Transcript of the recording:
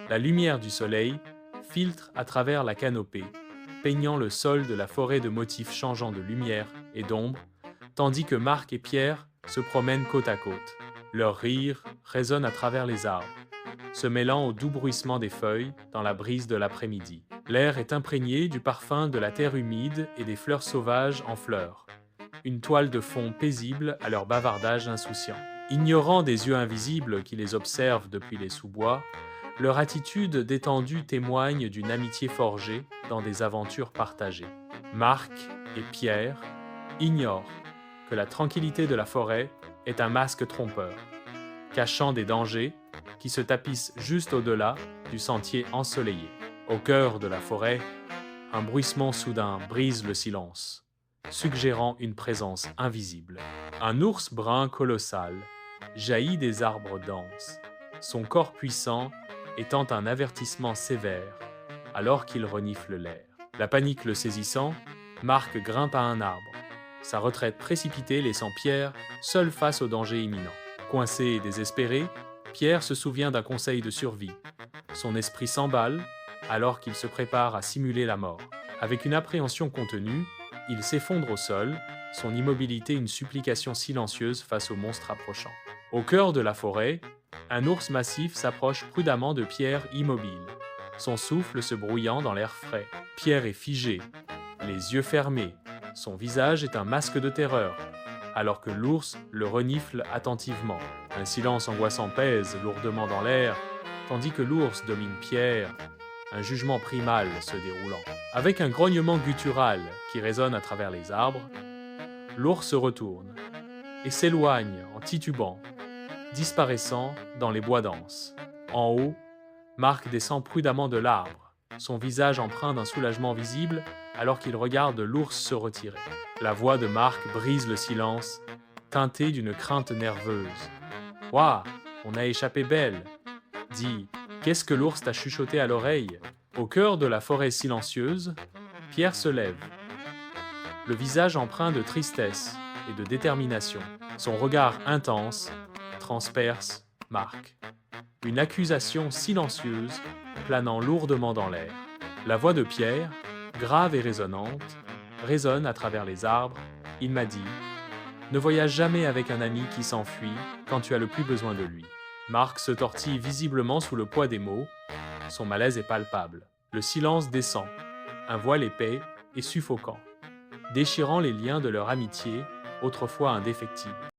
La lumière du soleil filtre à travers la canopée, peignant le sol de la forêt de motifs changeants de lumière et d'ombre, tandis que Marc et Pierre se promènent côte à côte. Leur rire résonne à travers les arbres, se mêlant au doux bruissement des feuilles dans la brise de l'après-midi. L'air est imprégné du parfum de la terre humide et des fleurs sauvages en fleurs, une toile de fond paisible à leur bavardage insouciant. Ignorant des yeux invisibles qui les observent depuis les sous-bois, leur attitude détendue témoigne d'une amitié forgée dans des aventures partagées. Marc et Pierre ignorent que la tranquillité de la forêt est un masque trompeur, cachant des dangers qui se tapissent juste au-delà du sentier ensoleillé. Au cœur de la forêt, un bruissement soudain brise le silence, suggérant une présence invisible. Un ours brun colossal jaillit des arbres denses, son corps puissant étant un avertissement sévère alors qu'il renifle l'air. La panique le saisissant, Marc grimpe à un arbre, sa retraite précipitée laissant Pierre seul face au danger imminent. Coincé et désespéré, Pierre se souvient d'un conseil de survie. Son esprit s'emballe alors qu'il se prépare à simuler la mort. Avec une appréhension contenue, il s'effondre au sol, son immobilité une supplication silencieuse face au monstre approchant. Au cœur de la forêt, un ours massif s'approche prudemment de Pierre immobile, son souffle se brouillant dans l'air frais. Pierre est figé, les yeux fermés, son visage est un masque de terreur, alors que l'ours le renifle attentivement. Un silence angoissant pèse lourdement dans l'air, tandis que l'ours domine Pierre, un jugement primal se déroulant. Avec un grognement guttural qui résonne à travers les arbres, l'ours se retourne et s'éloigne en titubant, disparaissant dans les bois denses. En haut, Marc descend prudemment de l'arbre, son visage empreint d'un soulagement visible alors qu'il regarde l'ours se retirer. La voix de Marc brise le silence, teintée d'une crainte nerveuse. « Ouah, on a échappé belle !» dit « Qu'est-ce que l'ours t'a chuchoté à l'oreille ?» Au cœur de la forêt silencieuse, Pierre se lève, le visage empreint de tristesse et de détermination. Son regard intense transperce Marc. Une accusation silencieuse planant lourdement dans l'air. La voix de Pierre, grave et résonnante, résonne à travers les arbres. Il m'a dit « Ne voyage jamais avec un ami qui s'enfuit quand tu as le plus besoin de lui. » Marc se tortille visiblement sous le poids des mots. Son malaise est palpable. Le silence descend, un voile épais et suffocant, déchirant les liens de leur amitié, autrefois indéfectible.